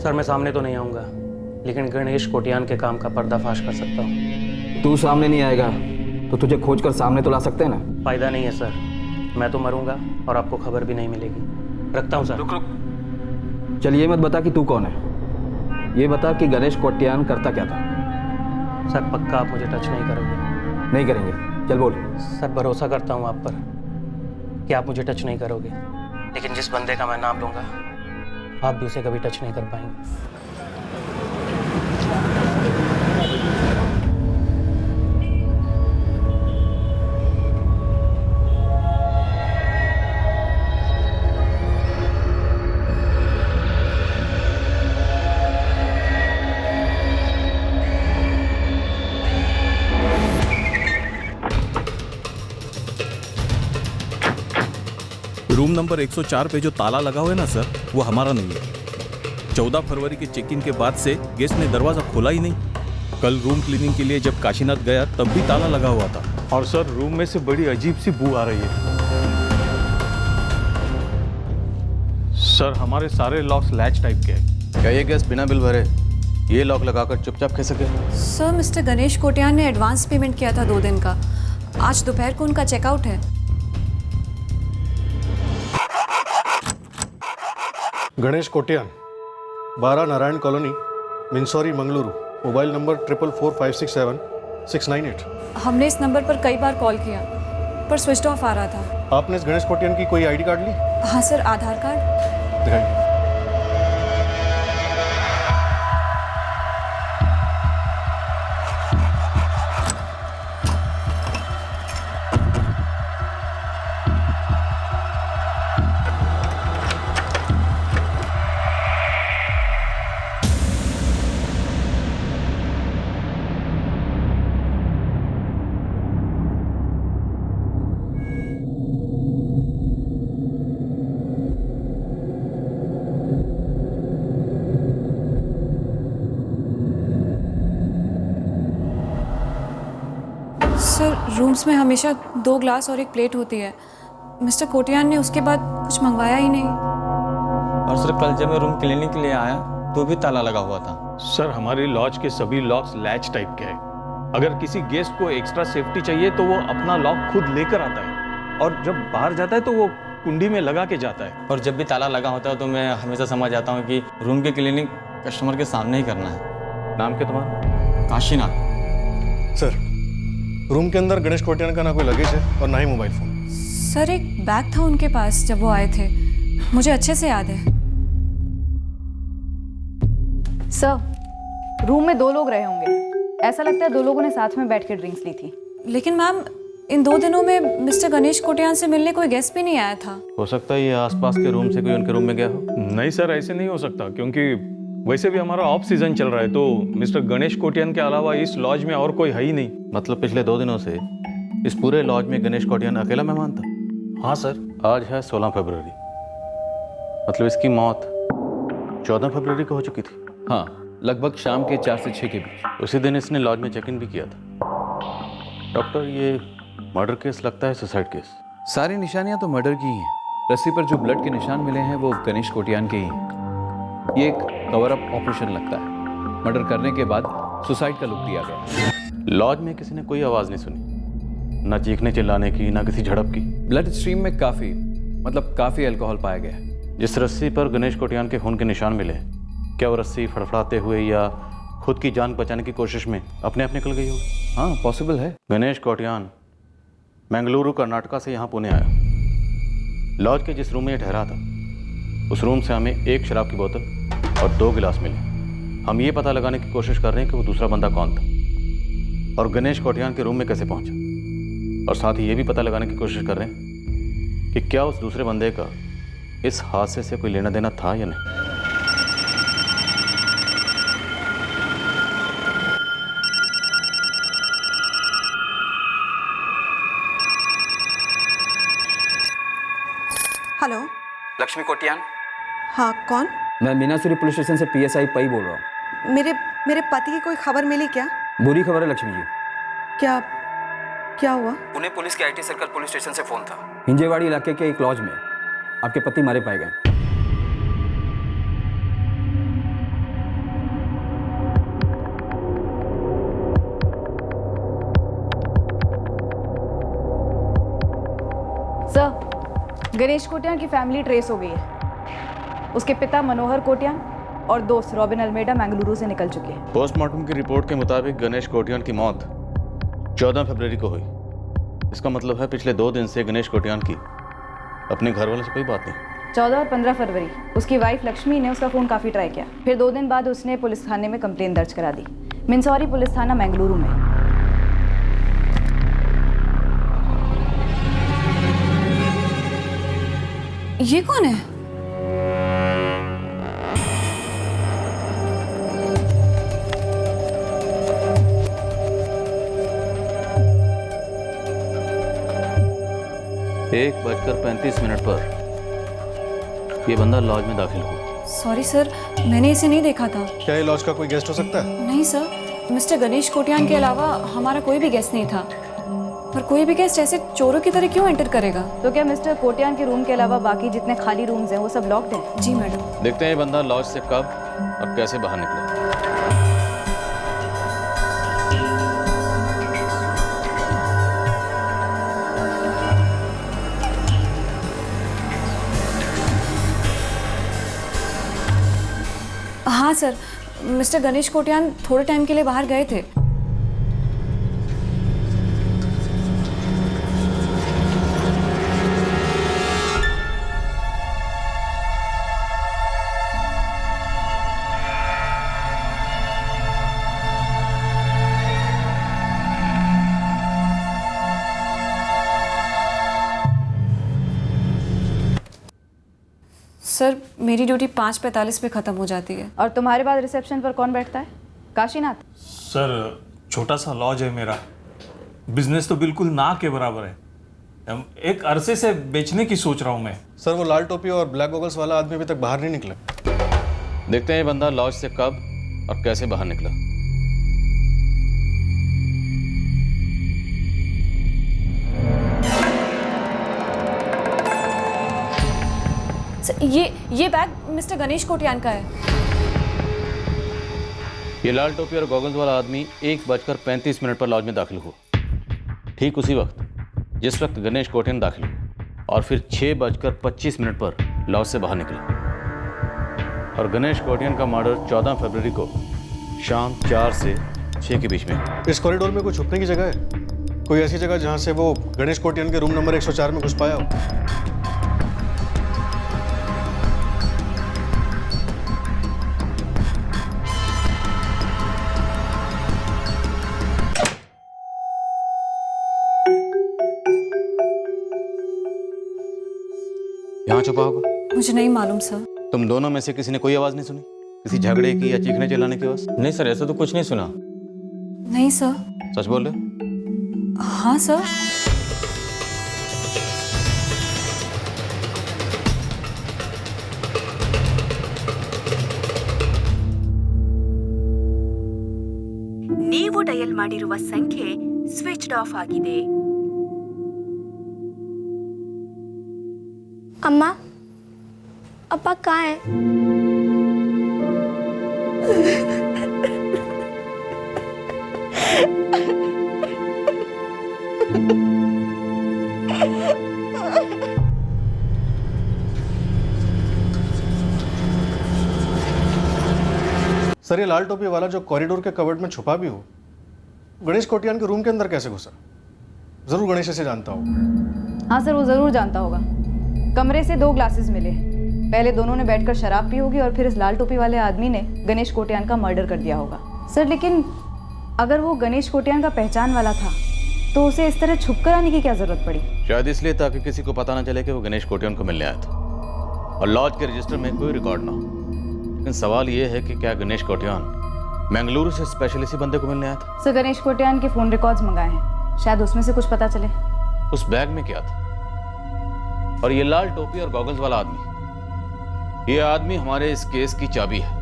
Sir मैं सामने तो नहीं आऊँगा, लेकिन गणेश कोटियान के काम का पर्दाफाश कर सकता हूँ। तू सामने नहीं आएगा तो तुझे खोज कर सामने तो ला सकते हैं ना। फ़ायदा नहीं है सर, मैं तो मरूंगा और आपको खबर भी नहीं मिलेगी। रखता हूँ सर। रुक। चल ये मत बता कि तू कौन है, ये बता कि गणेश कोटियान करता क्या था। सर पक्का आप मुझे टच नहीं करोगे? नहीं करेंगे, चल बोल। सर भरोसा करता हूँ आप पर कि आप मुझे टच नहीं करोगे, लेकिन जिस बंदे का मैं नाम लूँगा आप भी उसे कभी टच नहीं कर पाएंगे। रूम नंबर 104 पे जो ताला लगा हुआ है ना सर, वो हमारा नहीं है। 14 फरवरी के चेक इन के बाद से गेस्ट ने दरवाजा खोला ही नहीं। कल रूम क्लीनिंग के लिए जब काशीनाथ गया तब भी ताला लगा हुआ था। और सर रूम में से बड़ी अजीब सी बू आ रही है। सर हमारे सारे लॉक्स लैच टाइप के हैं। क्या ये गेस्ट बिना बिल भरे ये लॉक लगाकर चुपचाप कैसे गए? सर मिस्टर गणेश कोटियान ने एडवांस पेमेंट किया था 2 दिन का। आज दोपहर को उनका चेकआउट है। गणेश कोटियान, 12 नारायण कॉलोनी, मिंसौरी, मंगलुरु। मोबाइल नंबर 444567 हमने इस नंबर पर कई बार कॉल किया पर स्विच ऑफ आ रहा था। आपने इस गणेश कोटियान की कोई आईडी कार्ड ली? हाँ सर, आधार कार्ड। दिखाइए। सर रूम्स में हमेशा 2 ग्लास और 1 प्लेट होती है। मिस्टर कोटियान ने उसके बाद कुछ मंगवाया ही नहीं। और सर कल जब मैं रूम क्लीनिंग के लिए आया तो भी ताला लगा हुआ था। सर हमारी लॉज के सभी लॉक्स लैच टाइप के हैं। अगर किसी गेस्ट को एक्स्ट्रा सेफ्टी चाहिए तो वो अपना लॉक खुद लेकर आता है, और जब बाहर जाता है तो वो कुंडी में लगा के जाता है। और जब भी ताला लगा होता है तो मैं हमेशा समझ जाता हूँ कि रूम की क्लीनिंग कस्टमर के सामने ही करना है। नाम क्या तुम्हारा? काशीनाथ। सर रूम के अंदर गणेश कोटियान का ना कोई लगेज है और ना ही मोबाइल फोन। सर एक बैग था उनके पास जब वो आए थे, मुझे अच्छे से याद है। सर रूम में 2 लोग रहे होंगे। ऐसा लगता है 2 लोगों ने साथ में बैठ के ड्रिंक्स ली थी। लेकिन मैम इन 2 दिनों में मिस्टर गणेश कोटियान से मिलने कोई गेस्ट भी नहीं आया था। हो सकता है ये आसपास के रूम से कोई उनके रूम में गया हो। नहीं सर, ऐसे नहीं हो सकता, क्योंकि वैसे भी हमारा ऑफ सीजन चल रहा है, तो मिस्टर गणेश कोटियान के अलावा इस लॉज में और कोई है ही नहीं। मतलब पिछले 2 दिनों से इस पूरे लॉज में गणेश कोटियान अकेला मेहमान था? हाँ सर। आज है 16 फरवरी, मतलब इसकी मौत 14 फरवरी को हो चुकी थी। हाँ, लगभग शाम के 4 से 6 के बीच। उसी दिन इसने लॉज में चेक इन भी किया था। डॉक्टर ये मर्डर केस लगता है सुसाइड केस? सारी निशानियां तो मर्डर की ही हैं। रस्सी पर जो ब्लड के निशान मिले हैं वो गणेश कोटियान के ही हैं। ये एक कवर अप ऑपरेशन लगता है। मर्डर करने के बाद सुसाइड का लुक दिया गया। लॉज में किसी ने कोई आवाज़ नहीं सुनी, ना चीखने चिल्लाने की, ना किसी झड़प की। ब्लड स्ट्रीम में काफ़ी अल्कोहल पाया गया है। जिस रस्सी पर गणेश कोटियान के खून के निशान मिले, क्या वो रस्सी फड़फड़ाते हुए या खुद की जान बचाने की कोशिश में अपने आप निकल गई होगी? हाँ, पॉसिबल है। गणेश कोटियान बेंगलुरु कर्नाटका से यहाँ पुणे आया। लॉज के जिस रूम में ये ठहरा था उस रूम से हमें 1 शराब की बोतल और 2 गिलास मिले। हम ये पता लगाने की कोशिश कर रहे हैं कि वो दूसरा बंदा कौन था और गणेश कोटियान के रूम में कैसे पहुंचा, और साथ ही ये भी पता लगाने की कोशिश कर रहे हैं कि क्या उस दूसरे बंदे का इस हादसे से कोई लेना देना था या नहीं। हेलो, लक्ष्मी कोटियान? हाँ कौन? मैं मीनासुरी पुलिस स्टेशन से PSI पई बोल रहा हूँ। मेरे पति की कोई खबर मिली क्या? बुरी खबर है लक्ष्मी जी। क्या हुआ? पुणे पुलिस के IT सर्कल पुलिस स्टेशन से फोन था। हिंजेवाड़ी इलाके के एक लॉज में आपके पति मारे पाए गए। सर, गणेश कोटियान की फैमिली ट्रेस हो गई है। उसके पिता मनोहर कोटियान और दोस्त रॉबिन अल्मेडा बेंगलुरु से निकल चुके हैं। पोस्टमार्टम की रिपोर्ट के मुताबिक गणेश कोटियान की मौत 14 फरवरी को हुई। इसका मतलब है पिछले 2 दिन से गणेश कोटियान की अपने घर वालों से कोई बात नहीं। 14 और 15 फरवरी उसकी वाइफ लक्ष्मी ने उसका फ़ोन काफ़ी ट्राई किया। फिर 2 दिन बाद उसने पुलिस थाने में कंप्लेन दर्ज करा दी, मिंसौरी पुलिस थाना बेंगलुरु में। ये कौन है? एक 1:35 पर ये बंदा लॉज में दाखिल हुआ। सॉरी सर, मैंने इसे नहीं देखा था। क्या ये लॉज का कोई गेस्ट हो सकता है? नहीं सर, मिस्टर गणेश कोटियान के अलावा हमारा कोई भी गेस्ट नहीं था। पर कोई भी गेस्ट ऐसे चोरों की तरह क्यों एंटर करेगा? तो क्या मिस्टर कोटियान के रूम के अलावा बाकी जितने खाली रूम्स हैं वो सब लॉक्ड हैं? जी मैडम। देखते हैं ये बंदा लॉज से कब और कैसे बाहर निकला। हाँ सर, मिस्टर गणेश कोटियान थोड़े टाइम के लिए बाहर गए थे। सर, मेरी ड्यूटी 5:45 पे ख़त्म हो जाती है। और तुम्हारे बाद रिसेप्शन पर कौन बैठता है? काशीनाथ। सर, छोटा सा लॉज है मेरा, बिजनेस तो बिल्कुल ना के बराबर है। एक अरसे से बेचने की सोच रहा हूँ मैं। सर, वो लाल टोपी और ब्लैक गॉगल्स वाला आदमी अभी तक बाहर नहीं निकला। देखते हैं ये बंदा लॉज से कब और कैसे बाहर निकला। सर, ये बैग मिस्टर गणेश कोटियान का है। ये लाल टोपी और गॉगल्स वाला आदमी 1:35 पर लॉज में दाखिल हुआ। ठीक उसी वक्त जिस वक्त गणेश कोटियान दाखिल हुआ, और फिर 6:25 पर लॉज से बाहर निकला। और गणेश कोटियान का मर्डर 14 फरवरी को शाम 4 से 6 के बीच में। इस कॉरिडोर में कोई छुपने की जगह है? कोई ऐसी जगह जहां से वो गणेश कोटियान के रूम नंबर 104 में घुस पाया हो? यहाँ छुपा होगा। मुझे नहीं मालूम सर। तुम दोनों में से किसी ने कोई आवाज नहीं सुनी? किसी झगड़े की या चीखने चिल्लाने की आवाज? नहीं सर, ऐसा तो कुछ नहीं सुना। नहीं सर। सच बोल रहे हो? हाँ सर। ನೀವು ಡಯಲ್ ಮಾಡಿರುವ ಸಂಖ್ಯೆ ಸ್ವಿಚ್ಡ್ ಆಫ್ ಆಗಿದೆ. अम्मा, अप्पा कहाँ है? सर, ये लाल टोपी वाला जो कॉरिडोर के कवर्ड में छुपा भी हो, गणेश कोटियान के रूम के अंदर कैसे घुसा? जरूर गणेश से जानता होगा। हाँ सर, वो ज़रूर जानता होगा। कमरे से 2 ग्लासेस मिले। पहले दोनों ने बैठकर शराब पी होगी और फिर इस लाल टोपी वाले आदमी ने गणेश कोटियान का मर्डर कर दिया होगा। सर, लेकिन अगर वो गणेश कोटियान का पहचान वाला था तो उसे इस तरह छुप कर आने की क्या जरूरत पड़ी? शायद इसलिए ताकि किसी को पता ना चले कि वो गणेश कोटियान को मिलने आया था और लॉज के रजिस्टर में कोई रिकॉर्ड ना हो। लेकिन सवाल ये है कि क्या गणेश कोटियान बेंगलुरु से स्पेशल इसी बंदे को मिलने आया था? सर, गणेश कोटियान के फ़ोन रिकॉर्ड्स मंगाए हैं, शायद उसमें से कुछ पता चले। उस बैग में क्या था? और ये लाल टोपी और गॉगल्स वाला आदमी, ये आदमी हमारे इस केस की चाबी है।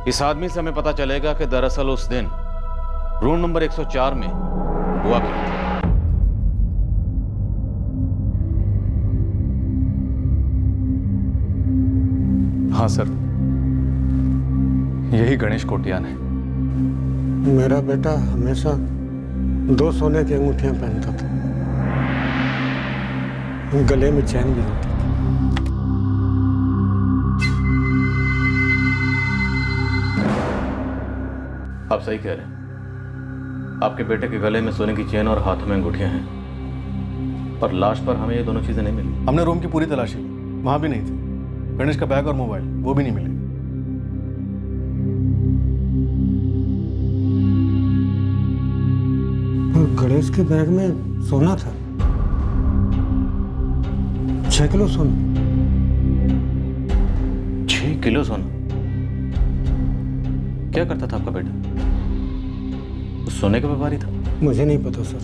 इस आदमी से हमें पता चलेगा कि दरअसल उस दिन रूम नंबर 104 में हुआ क्या था। हाँ सर, यही गणेश कोटियान है। मेरा बेटा हमेशा 2 सोने की अंगूठियां पहनता था। गले में चैन भी होती। आप सही कह रहे हैं। आपके बेटे के गले में सोने की चेन और हाथों में अंगूठियां हैं, और लाश पर हमें ये दोनों चीजें नहीं मिली। हमने रूम की पूरी तलाशी की, वहां भी नहीं थी। गणेश का बैग और मोबाइल वो भी नहीं मिले। गणेश के बैग में सोना था, 6 किलो सोना। 6 किलो सोना? क्या करता था आपका बेटा? वो सोने का व्यापारी था? मुझे नहीं पता सर,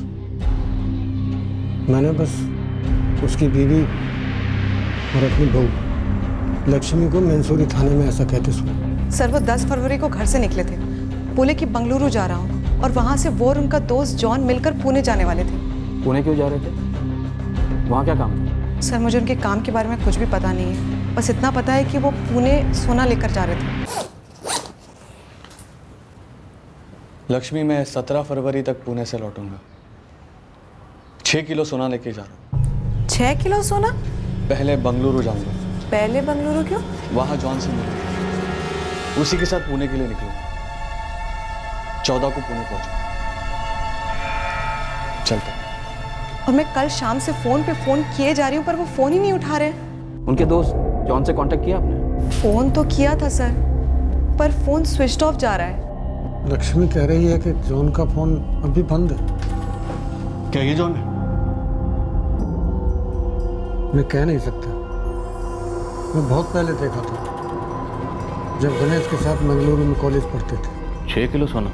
मैंने बस उसकी बीवी और अपनी बहू लक्ष्मी को मंसूरी थाने में ऐसा कहते सुना। सर वो 10 फरवरी को घर से निकले थे, बोले कि बंगलुरु जा रहा हूँ, और वहाँ से वो और उनका दोस्त जॉन मिलकर पुणे जाने वाले थे। पुणे क्यों जा रहे थे? वहाँ क्या काम था? सर मुझे उनके काम के बारे में कुछ भी पता नहीं है, बस इतना पता है कि वो पुणे सोना लेकर जा रहे थे। लक्ष्मी, मैं 17 फरवरी तक पुणे से लौटूंगा। 6 किलो सोना लेके जा रहा हूँ। 6 किलो सोना? पहले बंगलुरु जाऊंगा। पहले बंगलुरु क्यों? वहाँ जॉन से मिलूंगा, उसी के साथ पुणे के लिए निकलूंगा। 14 को पुणे पहुंचूंगा। चलते। और मैं कल शाम से फोन पे फोन किए जा रही हूँ, पर वो फोन ही नहीं उठा रहे। उनके दोस्त जॉन से कांटेक्ट किया आपने? फोन तो किया था सर, पर फोन स्विच ऑफ जा रहा है। लक्ष्मी कह रही है कि जॉन का फोन अभी बंद है। क्या ये जॉन है? मैं कह नहीं सकता, मैं बहुत पहले देखा था, जब गणेश के साथ मंगलुरु में कॉलेज पढ़ते थे। 6 किलो सोना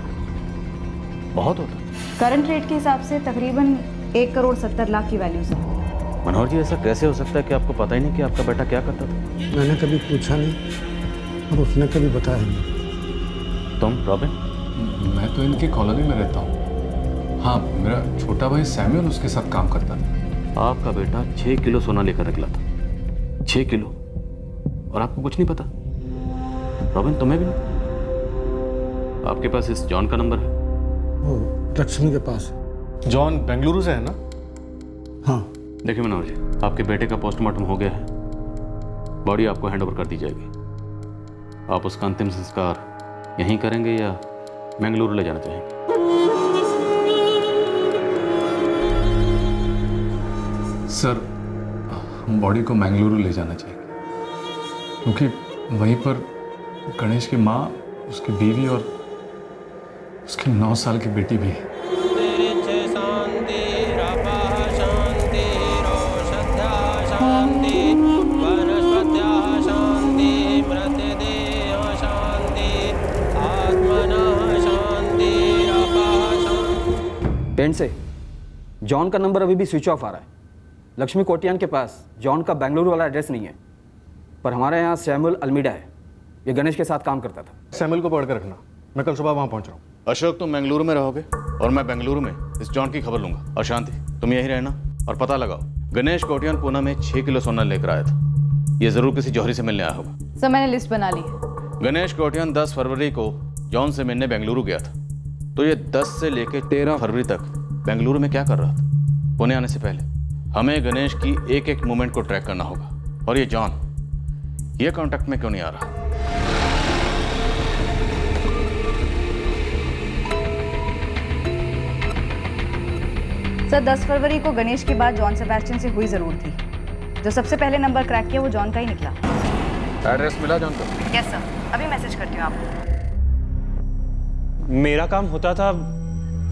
बहुत होता है। करंट रेट के हिसाब से तकरीबन 1 करोड़ 70 लाख की वैल्यू है। मनोहर जी, ऐसा कैसे हो सकता है कि आपको पता ही नहीं कि आपका बेटा क्या करता था? मैंने कभी पूछा नहीं और उसने कभी बताया नहीं। तुम रॉबिन? मैं तो इनकी कॉलोनी में रहता हूँ। हाँ, मेरा छोटा भाई सैमुअल उसके साथ काम करता था। आपका बेटा 6 किलो सोना लेकर निकला था। 6 किलो, और आपको कुछ नहीं पता? रॉबिन, तुम्हें भी नहीं? आपके पास इस जॉन का नंबर है? वो लक्ष्मी के पास है। जॉन बेंगलुरु से है ना? हाँ। देखिए मनोहर जी, आपके बेटे का पोस्टमार्टम हो गया है, बॉडी आपको हैंडओवर कर दी जाएगी। आप उसका अंतिम संस्कार यहीं करेंगे या बेंगलुरु ले जाना चाहेंगे? सर, बॉडी को मंगलुरु ले जाना चाहिए, क्योंकि वहीं पर गणेश की माँ, उसकी बीवी और उसकी 9 साल की बेटी भी है। टेंट से जॉन का नंबर अभी भी स्विच ऑफ आ रहा है। लक्ष्मी कोटियान के पास जॉन का बेंगलुरु वाला एड्रेस नहीं है, पर हमारे यहाँ सैमुअल अल्मीडा है, ये गणेश के साथ काम करता था। सैमुअल को पकड़ कर रखना, मैं कल सुबह वहाँ पहुँच रहा हूँ। अशोक, तुम बेंगलुरु में रहोगे और मैं बेंगलुरु में इस जॉन की खबर लूंगा। और शांति, तुम यहीं रहना और पता लगाओ गणेश कोटियान पुणे में 6 किलो सोना लेकर आया था। ये जरूर किसी जौहरी से मिलने आया होगा। सर, मैंने लिस्ट बना ली है। गणेश कोटियान 10 फरवरी को जॉन से मिलने बेंगलुरु गया था, तो ये 10 से लेकर 13 फरवरी तक बेंगलुरु में क्या कर रहा था? पुणे आने से पहले हमें गणेश की एक एक मूवमेंट को ट्रैक करना होगा। और ये जॉन, ये कांटेक्ट में क्यों नहीं आ रहा? सर, 10 फरवरी को गणेश की बात जॉन सेबेस्टियन से हुई जरूर थी। जो सबसे पहले नंबर क्रैक किया वो जॉन का ही निकला। एड्रेस मिला जॉन का? यस सर, अभी मैसेज करती हूँ आपको। मेरा काम होता था,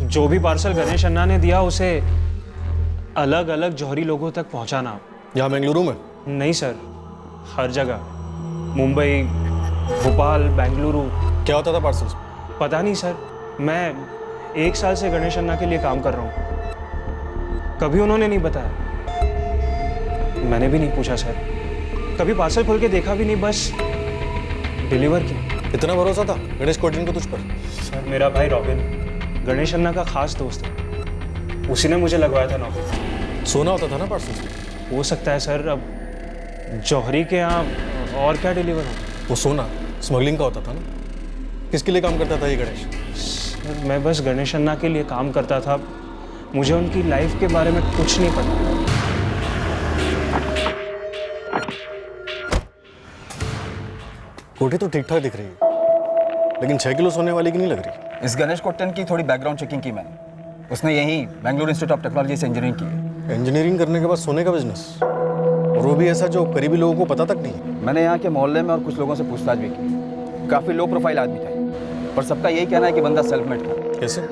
जो भी पार्सल गणेश अन्ना ने दिया उसे अलग अलग जौहरी लोगों तक पहुंचाना। यहाँ बेंगलुरु में? नहीं सर, हर जगह, मुंबई, भोपाल, बेंगलुरु। क्या होता था पार्सल्स? पता नहीं सर, मैं 1 साल से गणेश अन्ना के लिए काम कर रहा हूँ, कभी उन्होंने नहीं बताया, मैंने भी नहीं पूछा सर, कभी पार्सल खोल के देखा भी नहीं, बस डिलीवर किया। इतना भरोसा था गणेश कोटियान को तुझ पर? सर, मेरा भाई रॉबिन गणेश अन्ना का खास दोस्त है, उसी ने मुझे लगवाया था नौकरी। सोना होता था ना पार्सल्स में? हो सकता है सर, अब जौहरी के यहाँ और क्या डिलीवर हो? वो सोना स्मगलिंग का होता था ना? किसके लिए काम करता था ये गणेश? सर, मैं बस गणेश अन्ना के लिए काम करता था, मुझे उनकी लाइफ के बारे में कुछ नहीं पता। कोठी तो ठीक ठाक दिख रही है, लेकिन 6 किलो सोने वाली की नहीं लग रही। इस गणेश कोटियान की थोड़ी बैकग्राउंड चेकिंग की मैंने। उसने यहीं बेंगलुरु इंस्टीट्यूट ऑफ टेक्नोलॉजी से इंजीनियरिंग की है। इंजीनियरिंग करने के बाद सोने का बिजनेस, और वो भी ऐसा जो करीबी लोगों को पता तक नहीं। मैंने यहाँ के मोहल्ले में और कुछ लोगों से पूछताछ भी की। काफ़ी लो प्रोफाइल आदमी था, पर सबका यही कहना है कि बंदा सेल्फ मेड था। कैसे?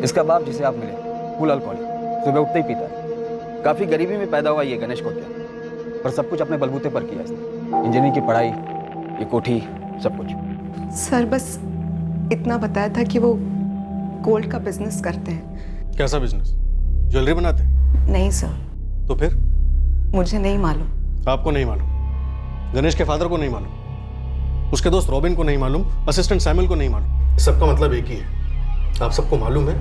इसका बाप जिसे आप मिले, फुल अल्कोहलिक, सुबह उठते ही पीता है। काफ़ी गरीबी में पैदा हुआ ये गणेश कोटियान, पर सब कुछ अपने बलबूते पर किया इसने। इंजीनियरिंग की पढ़ाई, ये कोठी, सब कुछ। सर बस इतना बताया था कि वो गोल्ड का बिजनेस करते हैं। कैसा बिजनेस? ज्वेलरी बनाते? नहीं सर। तो फिर? मुझे नहीं मालूम। आपको नहीं मालूम? गणेश के फादर को नहीं मालूम? उसके दोस्त रॉबिन को नहीं मालूम? असिस्टेंट सैमुअल को नहीं मालूम? सबका मतलब एक ही है, आप सबको मालूम है,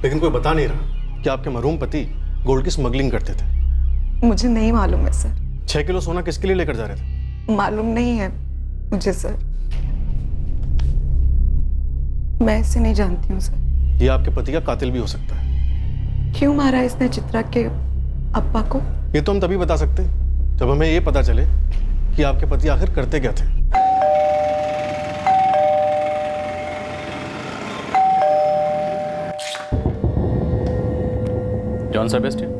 लेकिन कोई बता नहीं रहा कि आपके मरहूम पति गोल्ड की स्मगलिंग करते थे। मुझे नहीं मालूम है सर। 6 किलो सोना किसके लिए लेकर जा रहे थे? मालूम नहीं है मुझे सर। मैं इसे नहीं जानती हूँ सर। ये आपके पति का कातिल भी हो सकता है। क्यों मारा इसने चित्रा के अप्पा को? ये तो हम तभी बता सकते हैं जब हमें ये पता चले कि आपके पति आखिर करते क्या थे। जॉन सेबेस्टियन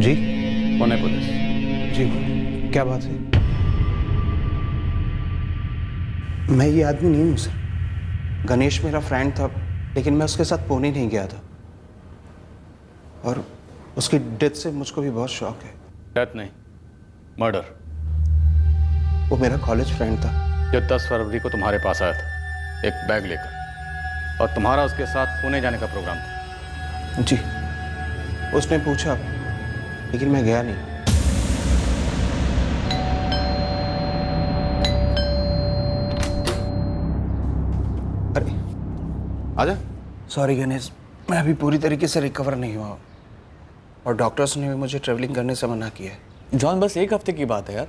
जी। पुणे पुलिस। जी, क्या बात है? मैं ये आदमी नहीं हूँ सर। गणेश मेरा फ्रेंड था, लेकिन मैं उसके साथ पुणे नहीं गया था, और उसकी डेथ से मुझको भी बहुत शौक है। डेथ नहीं, मर्डर। वो मेरा कॉलेज फ्रेंड था जो 10 फरवरी को तुम्हारे पास आया था एक बैग लेकर, और तुम्हारा उसके साथ पुणे जाने का प्रोग्राम था। जी, उसने पूछा, लेकिन मैं गया नहीं। अरे आजा। सॉरी गणेश, मैं अभी पूरी तरीके से रिकवर नहीं हुआ, और डॉक्टर्स ने भी मुझे ट्रैवलिंग करने से मना किया है। जॉन बस एक हफ्ते की बात है यार,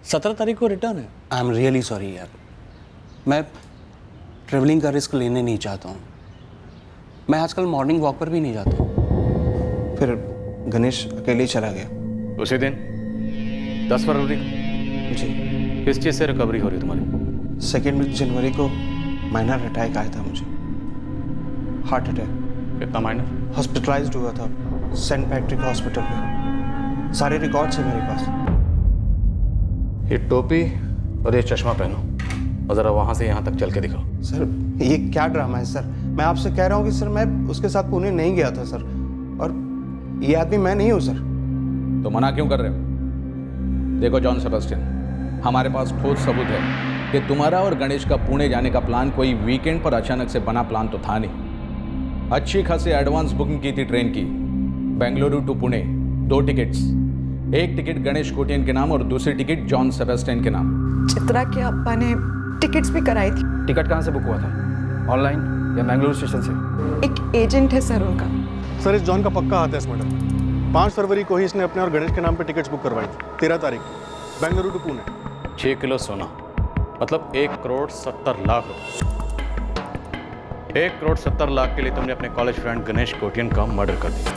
17 तारीख को रिटर्न है। आई एम रियली सॉरी यार, मैं ट्रैवलिंग का रिस्क लेने नहीं चाहता हूँ। मैं आजकल मॉर्निंग वॉक पर भी नहीं जाता हूँ। फिर गणेश अकेले ही चला गया। उसी दिन 10 फरवरी को? जी। किस चीज़ से रिकवरी हो रही तुम्हारी? 2 जनवरी को माइनर अटैक आया था मुझे, हार्ट अटैक। कितना माइनर? हॉस्पिटलाइज्ड हुआ था सेंट पैट्रिक हॉस्पिटल में। सारे रिकॉर्ड्स हैं मेरे पास। ये टोपी और ये चश्मा पहनो, और ज़रा वहाँ से यहाँ तक चल के दिखाओ। सर ये क्या ड्रामा है सर? मैं आपसे कह रहा हूँ कि सर मैं उसके साथ पुणे नहीं गया था सर, और ये आदमी मैं नहीं हूँ सर। तो मना क्यों कर रहे हो? देखो जॉन सेबेस्टियन, हमारे पास ठोस सबूत है कि तुम्हारा और गणेश का पुणे जाने का प्लान कोई वीकेंड पर अचानक से बना प्लान तो था नहीं। अच्छी खासी एडवांस बुकिंग की थी ट्रेन की, बेंगलुरु टू पुणे, 2 टिकट्स। एक टिकट गणेश कोटियन के नाम और दूसरी टिकट जॉन सेबेस्टियन के नाम। चित्रा के अप्पा ने टिकट्स भी कराई थी। टिकट कहाँ से बुक हुआ था, ऑनलाइन या बेंगलुरु स्टेशन से? एक एजेंट है सर उनका। सर इस जॉन का पक्का हाथ है इस मर्डर में। 5 फरवरी को ही इसने अपने और गणेश के नाम पे टिकट्स बुक करवाई थी, 13 तारीख को, बेंगलुरु टू पुणे। 6 किलो सोना, मतलब 1 करोड़ 70 लाख रुपए। 1 करोड़ 70 लाख के लिए तुमने अपने कॉलेज फ्रेंड गणेश कोटियन का मर्डर कर दिया।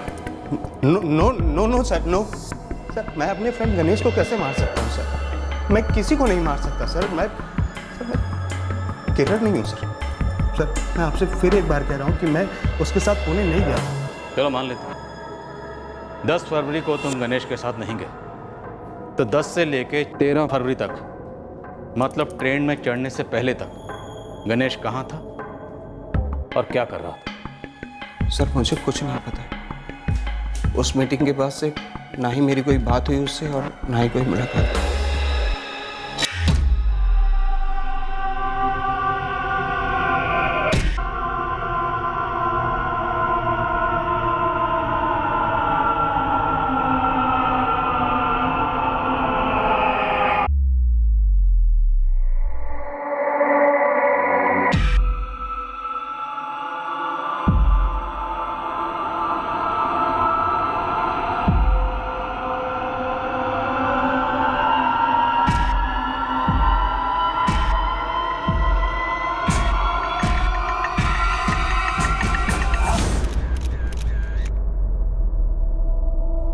No no no no sir, no sir. मैं अपने फ्रेंड गणेश को कैसे मार सकता हूँ सर? मैं किसी को नहीं मार सकता सर। मैं किलर नहीं हूँ सर। सर मैं आपसे फिर एक बार कह रहा हूँ कि मैं उसके साथ पुणे नहीं गया। चलो मान लेते हैं 10 फरवरी को तुम गणेश के साथ नहीं गए, तो 10 से लेके 13 फरवरी तक, मतलब ट्रेन में चढ़ने से पहले तक गणेश कहाँ था और क्या कर रहा था? सर मुझे कुछ नहीं पता। उस मीटिंग के बाद से ना ही मेरी कोई बात हुई उससे, और ना ही कोई मुलाकात।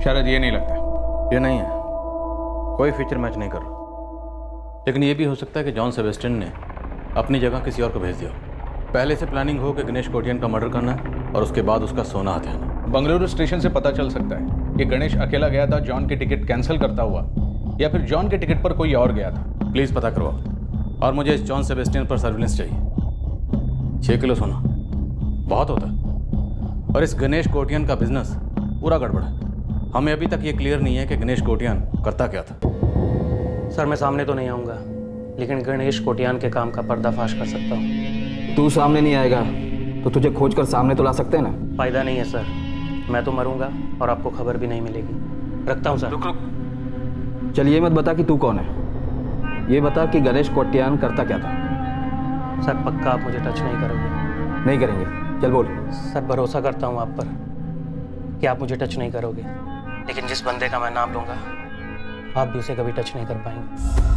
शायद ये नहीं लगता। ये नहीं है, कोई फीचर मैच नहीं कर रहा। लेकिन ये भी हो सकता है कि जॉन सेबेस्टियन ने अपनी जगह किसी और को भेज दिया। पहले से प्लानिंग हो कि गणेश कोटियान का मर्डर करना है और उसके बाद उसका सोना हथियाना। बंगलुरु स्टेशन से पता चल सकता है कि गणेश अकेला गया था जॉन की टिकट कैंसिल करता हुआ, या फिर जॉन के टिकट पर कोई और गया था। प्लीज़ पता करवाओ, और मुझे इस जॉन सेबेस्टियन पर सर्विलेंस चाहिए। 6 किलो सोना बहुत होता है, और इस गणेश कोटियान का बिजनेस पूरा गड़बड़ है। हमें अभी तक ये क्लियर नहीं है कि गणेश कोटियान करता क्या था। सर मैं सामने तो नहीं आऊँगा, लेकिन गणेश कोटियान के काम का पर्दाफाश कर सकता हूँ। तू सामने नहीं आएगा तो तुझे खोज कर सामने तो ला सकते हैं ना। फायदा नहीं है सर, मैं तो मरूंगा और आपको खबर भी नहीं मिलेगी। रखता हूँ सर। रुक। चल ये मत बता कि तू कौन है, ये बता कि गणेश कोटियान करता क्या था। सर पक्का आप मुझे टच नहीं करोगे? नहीं करेंगे, चल बोल। सर भरोसा करता हूँ आप पर कि आप मुझे टच नहीं करोगे, लेकिन जिस बंदे का मैं नाम लूँगा आप भी उसे कभी टच नहीं कर पाएंगे।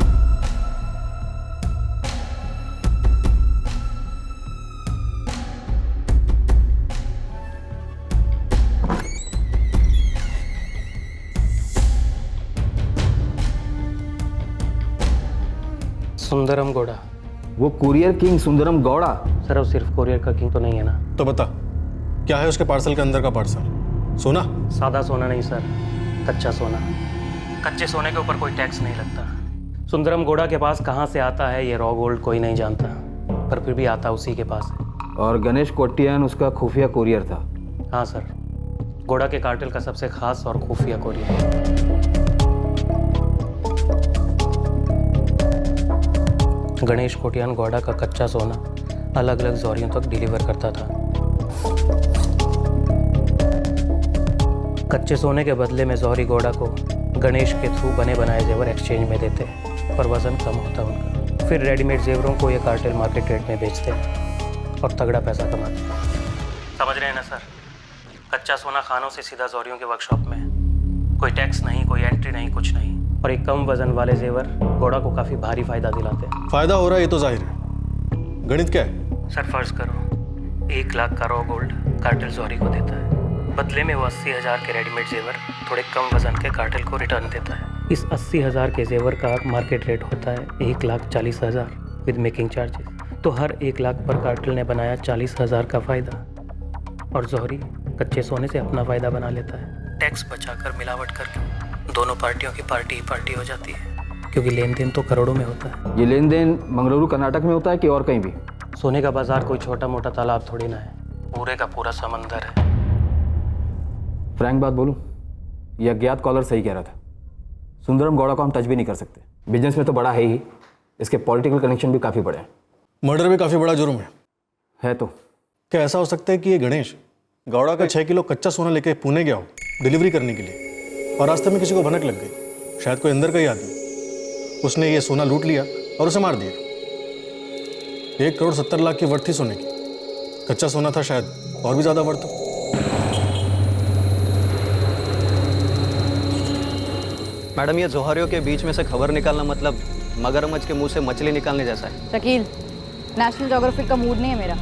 सुंदरम गौड़ा। वो courier king Sundaram Gowda? Sir वो सिर्फ कुरियर का किंग तो नहीं है ना। तो बता क्या है उसके पार्सल के अंदर का पार्सल? सोना? सादा सोना नहीं सर, कच्चा सोना। कच्चे सोने के ऊपर कोई टैक्स नहीं लगता। सुंदरम गौड़ा के पास कहाँ से आता है ये रॉ गोल्ड कोई नहीं जानता, पर फिर भी आता उसी के पास है। और गणेश कोटियान उसका खुफिया कुरियर था? हाँ सर, गौड़ा के कार्टेल का सबसे खास और खुफिया कुरियर। गणेश कोटियान गौड़ा का कच्चा सोना अलग अलग जौहरियों तक डिलीवर करता था। कच्चे सोने के बदले में जौहरी गौड़ा को गणेश के थ्रू बने बनाए जेवर एक्सचेंज में देते, पर वजन कम होता उनका। फिर रेडीमेड जेवरों को ये कार्टेल मार्केट रेट में बेचते और तगड़ा पैसा कमाते। समझ रहे हैं ना सर? कच्चा सोना खानों से सीधा जौहरियों के वर्कशॉप में, कोई टैक्स नहीं, कोई एंट्री नहीं, कुछ नहीं। और एक कम वजन वाले जेवर गौड़ा को काफ़ी भारी फायदा दिलाते हैं। फायदा हो रहा है ये तो जाहिर है, गणित क्या है? सर फर्ज करो 1 लाख का रॉ गोल्ड कार्टेल जौहरी को देता है, बदले में वो 80,000 के रेडीमेड जेवर थोड़े कम वजन के कार्टेल को रिटर्न देता है। इस 80,000 के जेवर का मार्केट रेट होता है 1,40,000 विद मेकिंग चार्जेस। तो हर 1 लाख पर कार्टेल ने बनाया 40,000 का फ़ायदा, और जौहरी कच्चे सोने से अपना फ़ायदा बना लेता है। टैक्स बचाकर मिलावट करके दोनों पार्टियों की पार्टी हो जाती है, क्योंकि लेन देन तो करोड़ों में होता है। ये लेन देन मंगलुरु कर्नाटक में होता है कि और कहीं भी? सोने का बाजार कोई छोटा मोटा तालाब थोड़ी ना है, पूरे का पूरा समंदर है। फ्रैंक बात बोलूं, यह अज्ञात कॉलर सही कह रहा था। सुंदरम गौड़ा को हम टच भी नहीं कर सकते। बिजनेस में तो बड़ा है ही, इसके पॉलिटिकल कनेक्शन भी काफ़ी बड़े हैं। मर्डर भी काफ़ी बड़ा जुर्म है तो क्या ऐसा हो सकता है कि ये गणेश गौड़ा का 6 किलो कच्चा सोना लेके पुणे गया हो डिलीवरी करने के लिए, और रास्ते में किसी को भनक लग गई, शायद कोई अंदर का ही आदमी, उसने ये सोना लूट लिया और उसे मार दिया। 1 करोड़ 70 लाख की वर्थ थी सोने की, कच्चा सोना था शायद और भी ज़्यादा वर्थ हो। मैडम ये जौहरियों के बीच में से खबर निकालना मतलब मगरमच्छ के मुंह से मछली निकालने जैसा है। शकील, नेशनल ज्योग्राफिक का मूड नहीं है मेरा,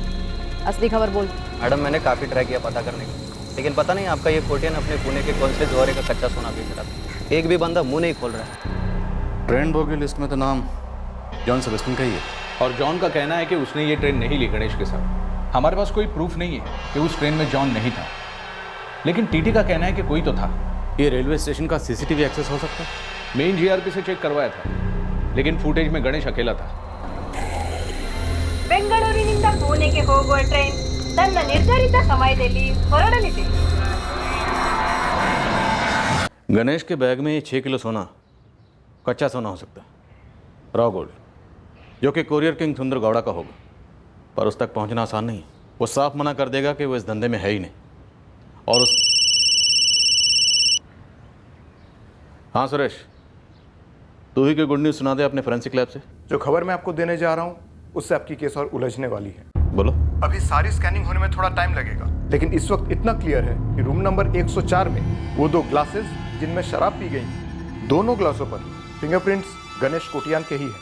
असली खबर बोल। मैडम मैंने काफ़ी ट्राई किया पता करने का, लेकिन पता नहीं आपका ये कोटियन अपने पुणे के कौन से जौहरी का कच्चा सोना बेच रहा था। एक भी बंदा मुंह नहीं खोल रहा है। ट्रेन बोर्ड की लिस्ट में तो नाम जॉन सेबेस्टियन का ही है, और जॉन का कहना है कि उसने ये ट्रेन नहीं ली गणेश के साथ। हमारे पास कोई प्रूफ नहीं है कि उस ट्रेन में जॉन नहीं था, लेकिन टीटी का कहना है कि कोई तो था। ये रेलवे स्टेशन का सीसीटीवी एक्सेस हो सकता है? मेन जीआरपी से चेक करवाया था, लेकिन फुटेज में गणेश अकेला था। ಬೆಂಗಳೂರಿನಿಂದ ಪುಣೆಗೆ ಹೋಗುವ ಟ್ರೈನ್ ತನ್ನ ನಿರ್ಧಾರಿತ ಸಮಯದಲ್ಲಿ ಹೊರಡಲಿದೆ। गणेश के बैग में ये 6 किलो सोना कच्चा सोना हो सकता है, रॉ गोल्ड, जो कि कोरियर किंग सुंदर गौड़ा का होगा, पर उस तक पहुंचना आसान नहीं है। वो साफ मना कर देगा कि वो इस धंधे में है ही नहीं। और उस हाँ सुरेश, तू ही कोई गुड न्यूज़ सुना दे अपने फोरेंसिक लैब से। जो खबर मैं आपको देने जा रहा हूँ उससे आपकी केस और उलझने वाली है। बोलो। अभी सारी स्कैनिंग होने में थोड़ा टाइम लगेगा, लेकिन इस वक्त इतना क्लियर है कि रूम नंबर 104 में वो 2 ग्लासेस जिनमें शराब पी गई, दोनों ग्लासों पर फिंगरप्रिंट्स गणेश कोटियान के ही हैं,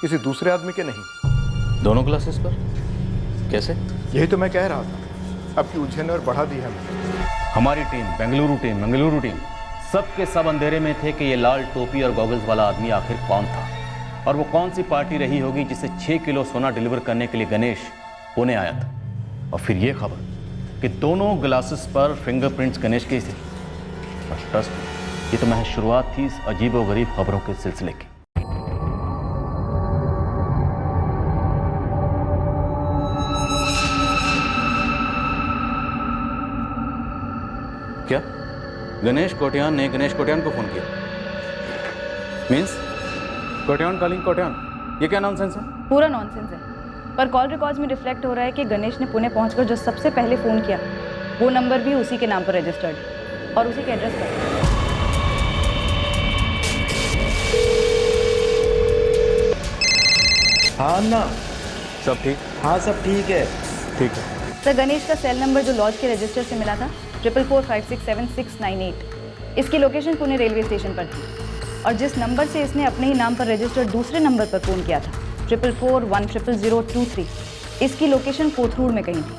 किसी दूसरे आदमी के नहीं। दोनों ग्लासेस पर कैसे? यही तो मैं कह रहा था, अब की उलझन और बढ़ा दी है हमने। हमारी टीम मंगलुरु टीम सब के सब अंधेरे में थे कि ये लाल टोपी और गॉगल्स वाला आदमी आखिर कौन था। और वो कौन सी पार्टी रही होगी जिसे 6 किलो सोना डिलीवर करने के लिए गणेश पुणे आया था। और फिर ये खबर कि दोनों ग्लासेस पर फिंगरप्रिंट्स गणेश के थे। और ट्रस्ट, ये तो महज शुरुआत थी इस अजीबोगरीब खबरों के सिलसिले की। क्या गणेश कोटियान ने गणेश कोटियान को फोन किया? मीन्स कोटियान कॉलिंग कोटियान, ये क्या नॉनसेंस है? पूरा नॉनसेंस है, पर कॉल रिकॉर्ड्स में रिफ्लेक्ट हो रहा है कि गणेश ने पुणे पहुंचकर जो सबसे पहले फ़ोन किया वो नंबर भी उसी के नाम पर रजिस्टर्ड और उसी के एड्रेस पर। हाँ ना, सब ठीक? हाँ सब ठीक है। ठीक है सर, गणेश का सेल नंबर जो लॉज के रजिस्टर से मिला था 4445676698, इसकी लोकेशन पुणे रेलवे स्टेशन पर थी। और जिस नंबर से इसने अपने ही नाम पर रजिस्टर्ड दूसरे नंबर पर फ़ोन किया था 4441000023, इसकी लोकेशन कोथरूड में कहीं थी।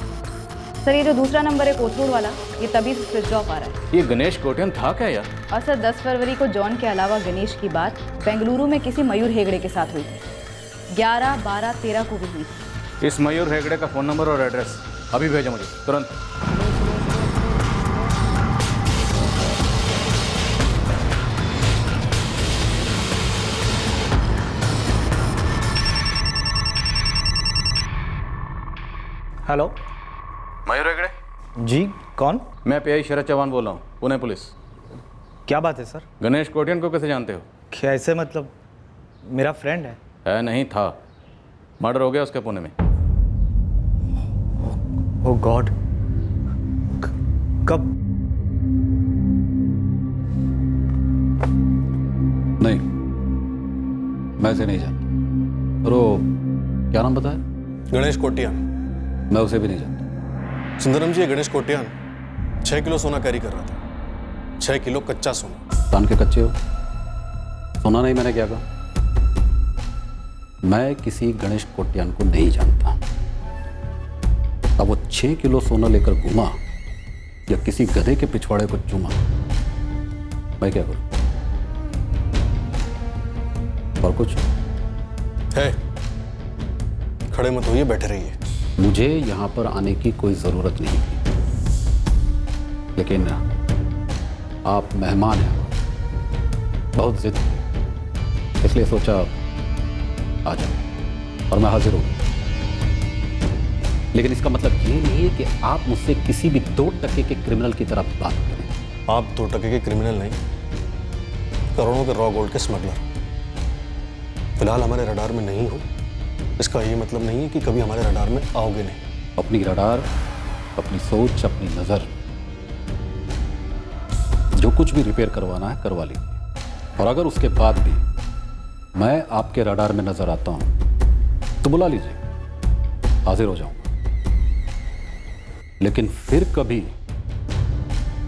सर, ये जो दूसरा नंबर है कोथरूड वाला, ये तभी से स्विच ऑफ आ रहा है। ये गणेश कोटियान था क्या यार? और सर 10 फरवरी को जॉन के अलावा गणेश की बात बेंगलुरु में किसी मयूर हेगड़े के साथ हुई थी। 11, 12, 13 को भी हुई थी। इस मयूर हेगड़े का फ़ोन नंबर और एड्रेस अभी भेजो मुझे तुरंत। हेलो, मयूर हेगड़े? जी कौन? मैं पीआई शरद चौहान बोल रहा हूँ, पुणे पुलिस। क्या बात है सर? गणेश कोटियान को कैसे जानते हो? कैसे मतलब? मेरा फ्रेंड है। नहीं था, मर्डर हो गया उसके पुणे में। ओह गॉड, कब? नहीं, मैं इसे नहीं जानता। और वो क्या नाम बताया? गणेश कोटियान। मैं उसे भी नहीं जानता। सुंदरम जी, ये गणेश कोटियान 6 किलो सोना कैरी कर रहा था। 6 किलो कच्चा सोना। तान के कच्चे हो? सुना नहीं मैंने क्या कहा? मैं किसी गणेश कोटियान को नहीं जानता। अब वो 6 किलो सोना लेकर घूमा या किसी गधे के पिछवाड़े को चूमा, मैं क्या करूं? और कुछ है? खड़े मत होइए, बैठे रहिए। मुझे यहां पर आने की कोई जरूरत नहीं थी, लेकिन आप मेहमान हैं, बहुत जिद की, इसलिए सोचा आ जाओ और मैं हाजिर हूं। लेकिन इसका मतलब ये नहीं है कि आप मुझसे किसी भी 2 टके के क्रिमिनल की तरह बात करें। आप 2 टके के क्रिमिनल नहीं, करोड़ों के रॉ गोल्ड के स्मगलर। फिलहाल हमारे रडार में नहीं हो, इसका ये मतलब नहीं है कि कभी हमारे रडार में आओगे नहीं। अपनी रडार, अपनी सोच, अपनी नजर, जो कुछ भी रिपेयर करवाना है करवा लीजिए। और अगर उसके बाद भी मैं आपके रडार में नजर आता हूं तो बुला लीजिए, हाजिर हो जाऊंगा। लेकिन फिर कभी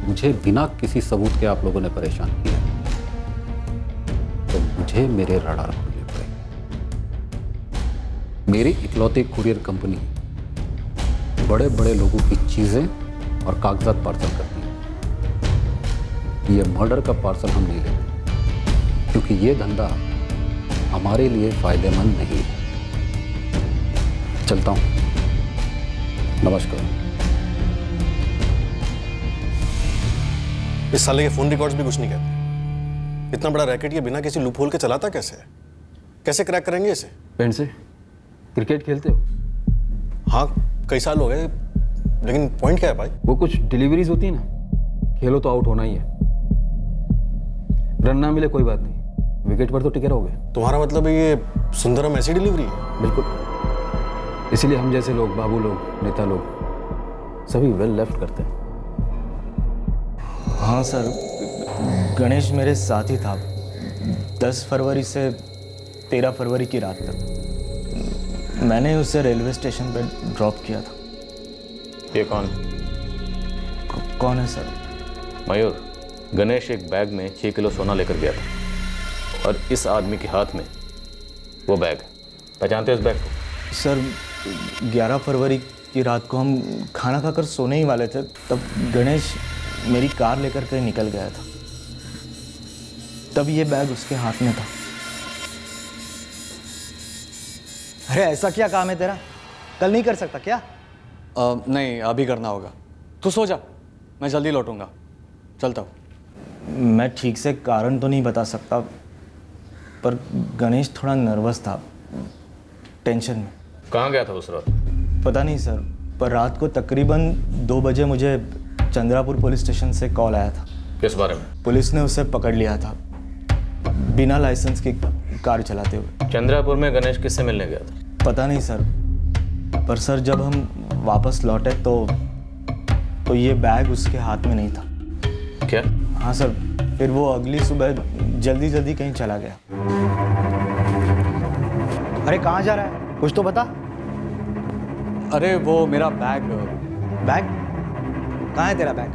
मुझे बिना किसी सबूत के आप लोगों ने परेशान किया तो मुझे मेरे रडार खोलने पड़ेंगे। मेरी इकलौती कुरियर कंपनी बड़े बड़े लोगों की चीजें और कागजात पार्सल करती है। ये मर्डर का पार्सल हम नहीं लेते, क्योंकि ये धंधा हमारे लिए फायदेमंद नहीं है। चलता हूं, नमस्कार। इस साले के फोन रिकॉर्ड्स भी कुछ नहीं कहते। इतना बड़ा रैकेट ये बिना किसी लूप होल के चलाता कैसे है? कैसे क्रैक करेंगे इसे? पेंट से क्रिकेट खेलते हो? हाँ, कई साल हो गए, लेकिन पॉइंट क्या है भाई? वो कुछ डिलीवरीज होती है ना, खेलो तो आउट होना ही है। रन ना मिले कोई बात नहीं, विकेट पर तो टिके रहोगे। तुम्हारा मतलब ये सुंदरम ऐसी डिलीवरी है? बिल्कुल, इसीलिए हम जैसे लोग, बाबू लोग, नेता लोग सभी वेल लेफ्ट करते हैं। हाँ सर, गणेश मेरे साथ ही था 10 फरवरी से 13 फरवरी की रात तक। मैंने उसे रेलवे स्टेशन पर ड्रॉप किया था। ये कौन? कौन है सर? मयूर, गणेश एक बैग में 6 किलो सोना लेकर गया था और इस आदमी के हाथ में वो बैग। पहचानते हो इस बैग को? सर 11 फरवरी की रात को हम खाना खाकर सोने ही वाले थे, तब गणेश मेरी कार लेकर के निकल गया था। तब ये बैग उसके हाथ में था। अरे ऐसा क्या काम है तेरा? कल नहीं कर सकता क्या? नहीं, अभी करना होगा। तू सो जा, मैं जल्दी लौटूंगा। चलता हूँ। मैं ठीक से कारण तो नहीं बता सकता, पर गणेश थोड़ा नर्वस था, टेंशन में। कहाँ गया था उस रात? पता नहीं सर, पर रात को तकरीबन 2 बजे मुझे चंद्रापुर पुलिस स्टेशन से कॉल आया था। किस बारे में? पुलिस ने उसे पकड़ लिया था बिना लाइसेंस की कार चलाते हुए। चंद्रापुर में गणेश किससे मिलने गया था? पता नहीं सर, पर सर जब हम वापस लौटे तो ये बैग उसके हाथ में नहीं था। क्या? हाँ सर, फिर वो अगली सुबह जल्दी जल्दी कहीं चला गया। अरे कहाँ जा रहा है, कुछ तो बता। अरे वो मेरा बैग। बैग? कहाँ है तेरा बैग?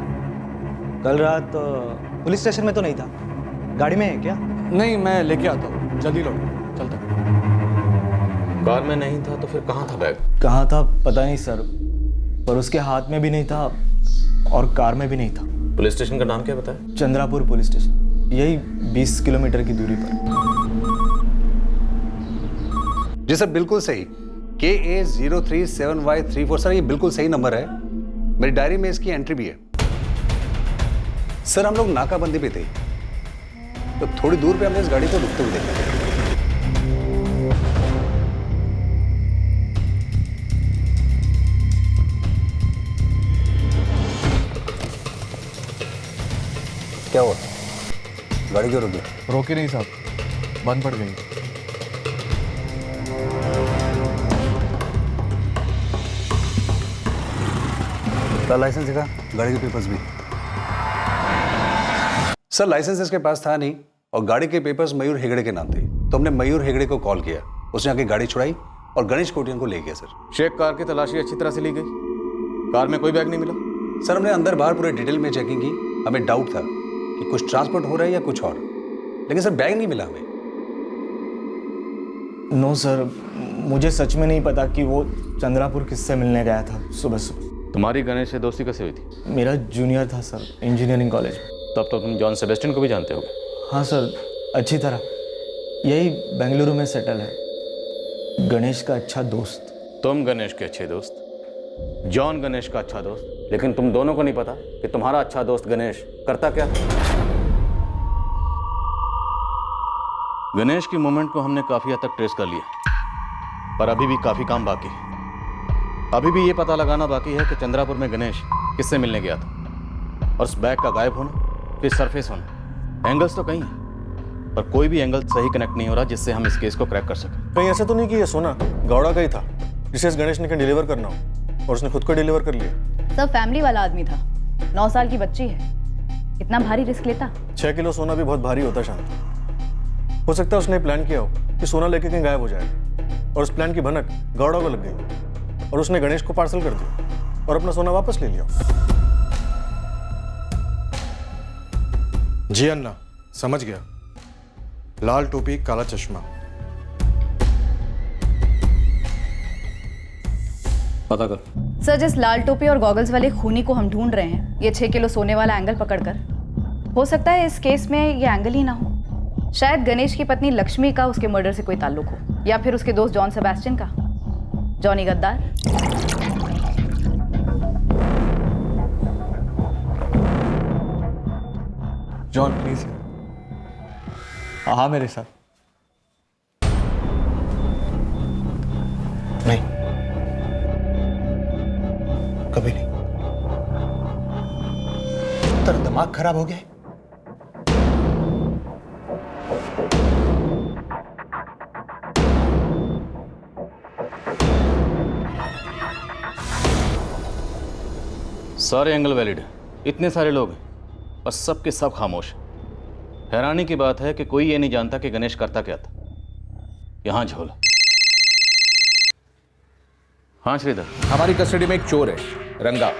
कल रात पुलिस स्टेशन में तो नहीं था, गाड़ी में है क्या? नहीं, मैं लेके आता हूँ, जल्दी लौट। चलता हूँ। कार में नहीं था तो फिर कहाँ था बैग? कहाँ था पता नहीं सर, पर उसके हाथ में भी नहीं था और कार में भी नहीं था। पुलिस स्टेशन का नाम क्या बताया? चंद्रापुर पुलिस स्टेशन, यही 20 किलोमीटर की दूरी पर। जी सर, बिल्कुल सही। KA037Y34 सर, ये बिल्कुल सही नंबर है। मेरी डायरी में इसकी एंट्री भी है। सर हम लोग नाकाबंदी पे थे, तो थोड़ी दूर पे हमने इस गाड़ी को रुकते हुए देखा। क्या हुआ? गाड़ी क्यों रुक गई? रोके नहीं साहब, बंद पड़ गई। लाइसेंस दिखा, गाड़ी के पेपर्स भी। सर लाइसेंस इसके पास था नहीं और गाड़ी के पेपर्स मयूर हेगड़े के नाम थे, तो हमने मयूर हेगड़े को कॉल किया, उसने आके गाड़ी छुड़ाई और गणेश कोटियान को ले गया। सर शेख कार की तलाशी अच्छी तरह से ली गई, कार में कोई बैग नहीं मिला? सर हमने अंदर बाहर पूरे डिटेल में चेकिंग की, हमें डाउट था कि कुछ ट्रांसपोर्ट हो रहा है या कुछ और, लेकिन सर बैग नहीं मिला हमें। नो सर, मुझे सच में नहीं पता कि वो चंद्रापुर किससे मिलने गया था सुबह सुबह। तुम्हारी गणेश से दोस्ती कैसे हुई थी? मेरा जूनियर था सर, इंजीनियरिंग कॉलेज में। तब तो तुम जॉन सेबेस्टियन को भी जानते होगे? हाँ सर, अच्छी तरह। यही बेंगलुरु में सेटल है, गणेश का अच्छा दोस्त। तुम गणेश के अच्छे दोस्त, जॉन गणेश का अच्छा दोस्त, लेकिन तुम दोनों को नहीं पता कि तुम्हारा अच्छा दोस्त गणेश करता क्या? गणेश की मूवमेंट को हमने काफी हद तक ट्रेस कर लिया, पर अभी भी काफी काम बाकी है। अभी भी ये पता लगाना बाकी है कि चंद्रापुर में गणेश किससे मिलने गया था, और उस बैग का गायब होना, फिर सरफेस होना। एंगल्स तो कई हैं, पर कोई भी एंगल सही कनेक्ट नहीं हो रहा जिससे हम इस केस को क्रैक कर सकें। कहीं ऐसा तो नहीं कि ये सोना गौड़ा का ही था जिसे इस गणेश ने कहीं डिलीवर करना हो और उसने खुद को डिलीवर कर लिया? सब फैमिली वाला आदमी था, 9 साल की बच्ची है, इतना भारी रिस्क लेता? 6 किलो सोना भी बहुत भारी होता शांति। हो सकता है उसने प्लान किया हो कि सोना लेके कहीं गायब हो जाएगा, और उस प्लान की भनक गौड़ा को लग गई और उसने गणेश को पार्सल कर दिया और अपना सोना वापस ले लिया। जी अन्ना, समझ गया। लाल टोपी, काला चश्मा। पता कर। सर, जिस लाल टोपी और गॉगल्स वाले खूनी को हम ढूंढ रहे हैं, ये 6 किलो सोने वाला एंगल पकड़कर, हो सकता है इस केस में ये एंगल ही ना हो। शायद गणेश की पत्नी लक्ष्मी का उसके मर्डर से कोई ताल्लुक हो, या फिर उसके दोस्त जॉन सेबेस्टियन का। जॉनी गद्दार। जॉन प्लीज, हाँ मेरे साथ। नहीं, कभी नहीं। तेरा दिमाग खराब हो गया है? सारे एंगल वैलिड है, इतने सारे लोग हैं, बस सब के सब खामोश। हैरानी की बात है कि कोई ये नहीं जानता कि गणेश करता क्या था। यहां झोल। हाँ श्रीधर, हमारी कस्टडी में एक चोर है, रंगा।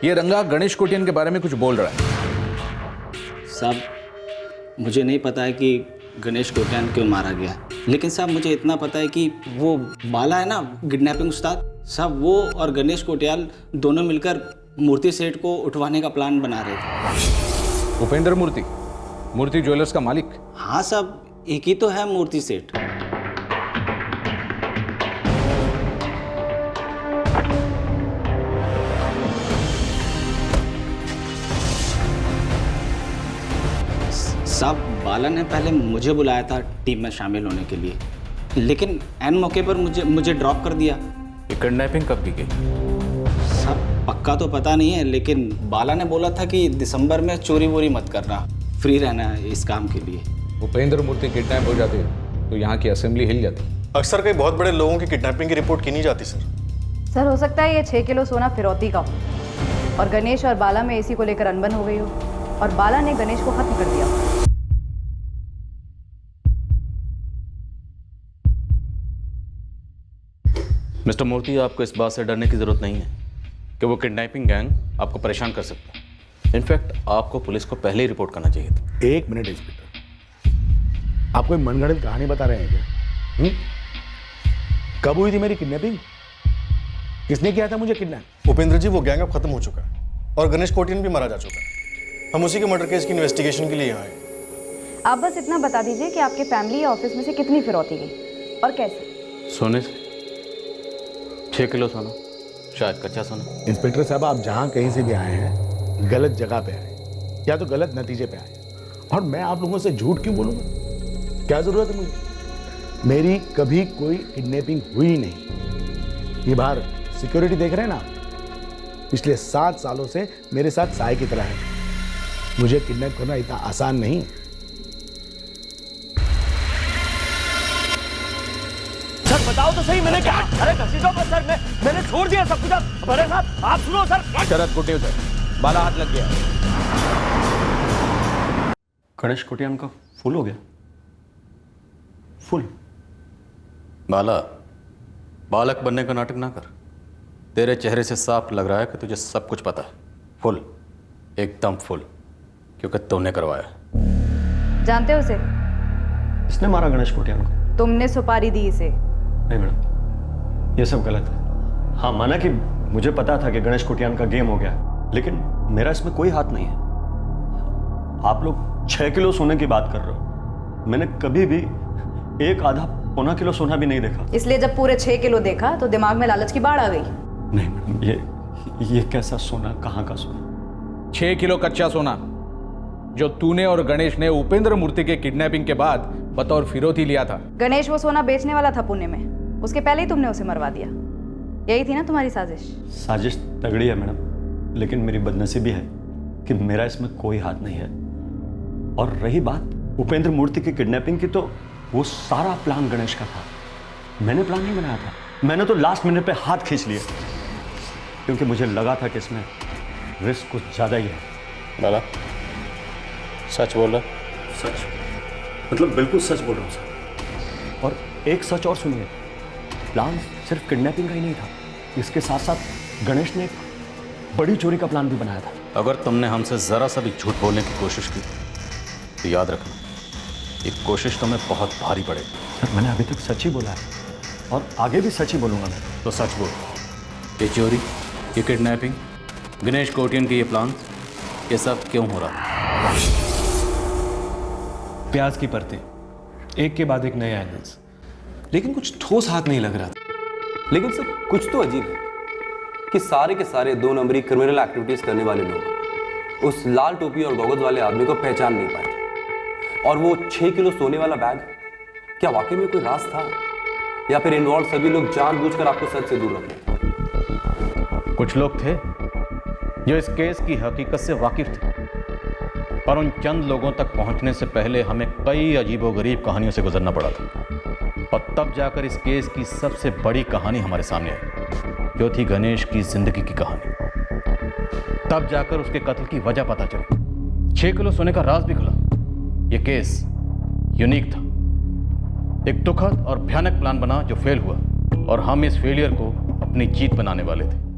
ये रंगा गणेश कोटियान के बारे में कुछ बोल रहा है। साहब, मुझे नहीं पता है कि गणेश कोटियान क्यों मारा गया, लेकिन साहब मुझे इतना पता है कि वो बाला है ना, किडनैपिंग उस्ताद साहब, वो और गणेश कोटियान दोनों मिलकर मूर्ति सेठ को उठवाने का प्लान बना रहे थे। उपेंद्र मूर्ति, मूर्ति ज्वेलर्स का मालिक? हाँ साहब, एक ही तो है मूर्ति सेठ। साहब बाला ने पहले मुझे बुलाया था टीम में शामिल होने के लिए, लेकिन एन मौके पर मुझे ड्रॉप कर दिया। ये किडनैपिंग कब की गई? साहब पक्का तो पता नहीं है, लेकिन बाला ने बोला था कि दिसंबर में चोरी वोरी मत करना, फ्री रहना है इस काम के लिए। उपेंद्र मूर्ति किडनैप हो जाते तो यहाँ की असेंबली हिल जाती। अक्सर कई बहुत बड़े लोगों की किडनैपिंग की रिपोर्ट की नहीं जाती सर। सर हो सकता है ये 6 किलो सोना फिरौती का हो और गणेश और बाला में इसी को लेकर अनबन हो गई हो और बाला ने गणेश को खत्म कर दिया हो। मिस्टर मूर्ति, आपको इस बात से डरने की जरूरत नहीं है कि वो किडनैपिंग गैंग आपको परेशान कर सकता है। इनफैक्ट आपको पुलिस को पहले ही रिपोर्ट करना चाहिए था। एक मिनट इंस्पेक्टर, आप कोई मनगढ़ंत कहानी बता रहे हैं क्या? कब हुई थी मेरी किडनैपिंग? किसने किया था मुझे किडनैप? उपेंद्र जी, वो गैंग अब खत्म हो चुका है और गणेश कोटियन भी मारा जा चुका है। हम उसी के मर्डर केस की इन्वेस्टिगेशन के लिए यहाँ आए। आप बस इतना बता दीजिए कि आपके फैमिली या ऑफिस में से कितनी फिरौती गई और कैसे? सोने से 6 किलो सोना, शायद कच्चा सोना। इंस्पेक्टर साहब, आप जहाँ कहीं से भी आए हैं गलत जगह पे आए या तो गलत नतीजे पे आए, और मैं आप लोगों से झूठ क्यों बोलूँगा? क्या जरूरत है मुझे? मेरी कभी कोई किडनैपिंग हुई नहीं। ये बाहर सिक्योरिटी देख रहे हैं ना, पिछले 7 सालों से मेरे साथ साय की तरह है। मुझे किडनैप करना इतना आसान नहीं। सर बताओ तो सही, मैंने क्या? अरे घसीटो मत सर, मैंने छोड़ दिया सब कुछ। बड़े साहब आप सुनो सर। शरद गुड न्यूज़ है, बाला हाथ लग गया। गणेश कोटियान का फुल हो गया? फुल? बाला, बालक बनने का नाटक ना कर। तेरे चेहरे से साफ लग रहा है कि तुझे सब कुछ पता है। फुल, एकदम फुल, क्योंकि तूने करवाया। जानते हो उसे? इसने मारा गणेश कोटियान को? तुमने सुपारी दी इसे। नहीं मैडम, ये सब गलत है। हाँ, माना कि मुझे पता था कि गणेश कोटियान का गेम हो गया, लेकिन मेरा इसमें कोई हाथ नहीं है। आप लोग 6 किलो सोने की बात कर रहे हो, मैंने कभी भी 1 आधा पौना किलो सोना भी नहीं देखा। इसलिए जब पूरे 6 किलो देखा तो दिमाग में लालच की बाढ़ आ गई। नहीं मैडम, ये कैसा सोना, कहाँ का सोना? 6 किलो कच्चा सोना जो तूने और गणेश ने उपेंद्र मूर्ति के किडनैपिंग के बाद बतौर फिरौती लिया था। गणेश वो सोना बेचने वाला था पुणे में, उसके पहले ही तुमने उसे मरवा दिया। यही थी ना तुम्हारी साजिश? साजिश तगड़ी है मैडम, लेकिन मेरी बदनसीबी है कि मेरा इसमें कोई हाथ नहीं है। और रही बात उपेंद्र मूर्ति की किडनैपिंग की, तो वो सारा प्लान गणेश का था। मैंने प्लान नहीं बनाया था, मैंने तो लास्ट मिनट पे हाथ खींच लिया, क्योंकि मुझे लगा था कि इसमें रिस्क कुछ ज़्यादा ही है। बाला, सच बोल रहा? सच, मतलब बिल्कुल सच बोल रहा हूँ सर। और एक सच और सुनिए, प्लान सिर्फ किडनैपिंग का ही नहीं था, इसके साथ साथ गणेश ने एक बड़ी चोरी का प्लान भी बनाया था। अगर तुमने हमसे जरा सा भी झूठ बोलने की कोशिश की तो याद रखना, ये कोशिश तुम्हें बहुत भारी पड़ेगी। सर मैंने अभी तक सच ही बोला है और आगे भी सच ही बोलूँगा मैं। तो सच बोल, ये चोरी, ये किडनैपिंग, गणेश कोटियन के ये प्लान, ये सब क्यों हो रहा है? प्याज की परतें, एक के बाद एक नए एंगल्स, लेकिन कुछ ठोस हाथ नहीं लग रहा था। लेकिन सर कुछ तो अजीब है कि सारे के सारे 2 नंबरी क्रिमिनल एक्टिविटीज करने वाले लोग उस लाल टोपी और गॉगल्स वाले आदमी को पहचान नहीं पाए थे। और वो 6 किलो सोने वाला बैग, क्या वाकई में कोई राज था या फिर इन्वॉल्व सभी लोग जानबूझकर आपको सच से दूर रख रहे थे? कुछ लोग थे जो इस केस की हकीकत से वाकिफ थे, पर उन चंद लोगों तक पहुंचने से पहले हमें कई अजीबोगरीब कहानियों से गुजरना पड़ा था। और तब जाकर इस केस की सबसे बड़ी कहानी हमारे सामने आई, जो थी गणेश की जिंदगी की कहानी। तब जाकर उसके कत्ल की वजह पता चली, 6 किलो सोने का राज भी खुला। यह केस यूनिक था, एक दुखद और भयानक प्लान बना जो फेल हुआ, और हम इस फेलियर को अपनी जीत बनाने वाले थे।